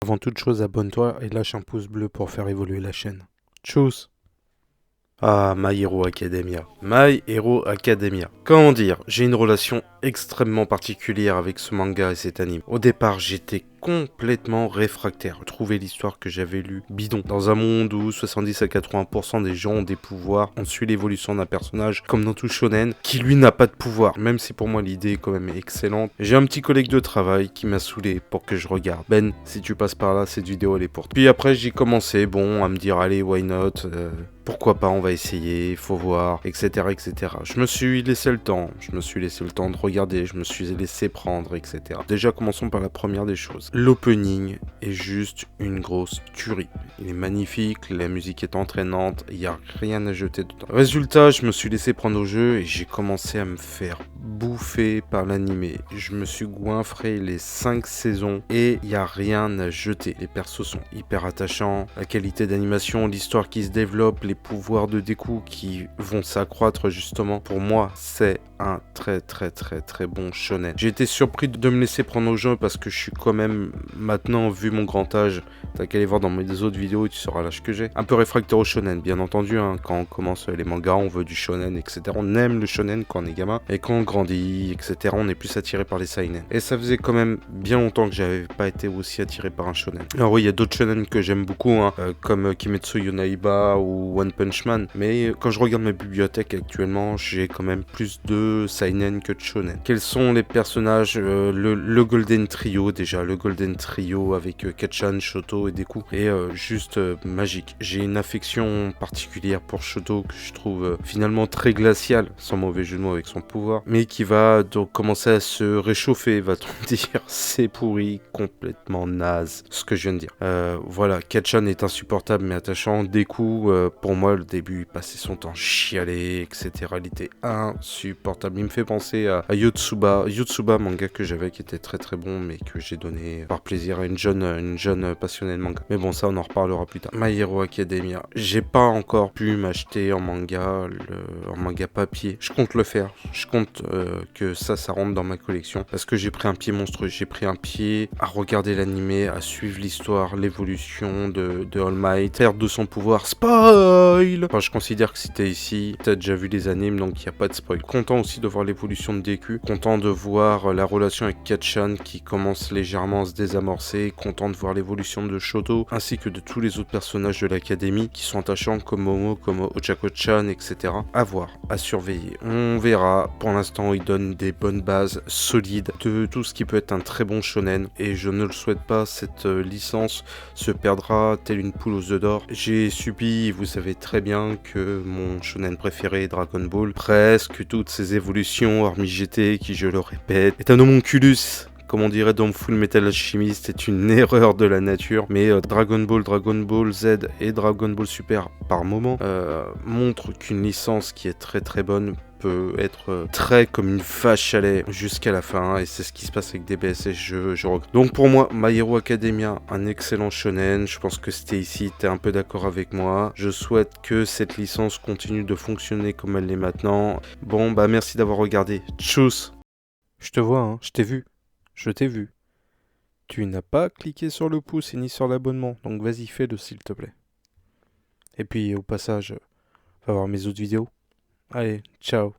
Avant toute chose, abonne-toi et lâche un pouce bleu pour faire évoluer la chaîne. Tchuss! Ah, My Hero Academia. My Hero Academia. Comment dire, j'ai une relation extrêmement particulière avec ce manga et cet anime. Au départ, j'étais complètement réfractaire. Trouver l'histoire que j'avais lue bidon. Dans un monde où 70 à 80% des gens ont des pouvoirs, on suit l'évolution d'un personnage, comme dans tout shonen, qui lui n'a pas de pouvoir. Même si pour moi l'idée est quand même excellente. J'ai un petit collègue de travail qui m'a saoulé pour que je regarde. Ben, si tu passes par là, cette vidéo elle est pour toi. Puis après j'ai commencé, bon, à me dire allez, why not, pourquoi pas, on va essayer, faut voir, etc., etc. Je me suis laissé le temps, de regarder, je me suis laissé prendre, etc. Déjà, commençons par la première des choses. L'opening est juste une grosse tuerie. Il est magnifique, la musique est entraînante, il n'y a rien à jeter dedans. Résultat, je me suis laissé prendre au jeu et j'ai commencé à me faire bouffer par l'animé. Je me suis goinfré les 5 saisons et il n'y a rien à jeter. Les persos sont hyper attachants, la qualité d'animation, l'histoire qui se développe, les pouvoirs de Deku qui vont s'accroître justement. Pour moi, c'est un très bon shonen. J'ai été surpris de me laisser prendre au jeu parce que je suis quand même, maintenant, vu mon grand âge, t'as qu'à aller voir dans mes autres vidéos et tu sauras l'âge que j'ai. Un peu réfractaire au shonen, bien entendu, hein. Quand on commence les mangas, on veut du shonen, etc. On aime le shonen quand on est gamin. Et quand on grandit, etc., on est plus attiré par les seinen. Et ça faisait quand même bien longtemps que j'avais pas été aussi attiré par un shonen. Alors oui, il y a d'autres shonen que j'aime beaucoup, hein, comme Kimetsu no Yaiba ou One Punch Man. Mais quand je regarde ma bibliothèque actuellement, j'ai quand même plus de seinen que de shonen. Quels sont les personnages, le Golden Trio déjà, le Golden Trio avec Ketchan, Shoto et Deku est juste magique. J'ai une affection particulière pour Shoto que je trouve finalement très glacial, sans mauvais jeu de mots avec son pouvoir, mais qui va donc commencer à se réchauffer, va-t-on dire. C'est pourri, complètement naze, ce que je viens de dire. Voilà, Ketchan est insupportable mais attachant. Deku, pour moi, le début, il passait son temps chialé, etc. Il était insupportable. Il me fait penser à Yotsuba. Yotsuba, manga que j'avais qui était très bon, mais que j'ai donné par plaisir à une jeune passionnée de manga. Mais bon, ça, on en reparlera plus tard. My Hero Academia. J'ai pas encore pu m'acheter en manga, en manga papier. Je compte le faire. Je compte que ça rentre dans ma collection. Parce que j'ai pris un pied monstrueux. J'ai pris un pied à regarder l'animé, à suivre l'histoire, l'évolution de All Might, perte de son pouvoir. Spoil! Enfin, je considère que si t'es ici, t'as déjà vu les animes, donc il n'y a pas de spoil. Content aussi de voir l'évolution de Deku, content de voir la relation avec Ketchan qui commence légèrement à se désamorcer, content de voir l'évolution de Shoto, ainsi que de tous les autres personnages de l'académie qui sont attachants comme Momo, comme Ochako-chan, etc. À voir, à surveiller. On verra. Pour l'instant, il donne des bonnes bases solides de tout ce qui peut être un très bon shonen, et je ne le souhaite pas, cette licence se perdra telle une poule aux œufs d'or. J'ai subi, vous savez très bien, que mon shonen préféré, Dragon Ball, presque toutes ses évolutions, hormis GT, qui, je le répète, est un homunculus. Comme on dirait dans Full Metal Alchemist, c'est une erreur de la nature. Mais Dragon Ball Z et Dragon Ball Super par moment montrent qu'une licence qui est très bonne peut être très comme une vache à lait jusqu'à la fin, et c'est ce qui se passe avec DBS et je regrette. Donc pour moi, My Hero Academia, un excellent shonen. Je pense que c'était ici, t'es un peu d'accord avec moi. Je souhaite que cette licence continue de fonctionner comme elle l'est maintenant. Bon, bah merci d'avoir regardé. Tchuss! Je te vois, hein, je t'ai vu. Je t'ai vu. Tu n'as pas cliqué sur le pouce et ni sur l'abonnement, donc vas-y, fais-le s'il te plaît. Et puis au passage, va voir mes autres vidéos. Allez, ciao.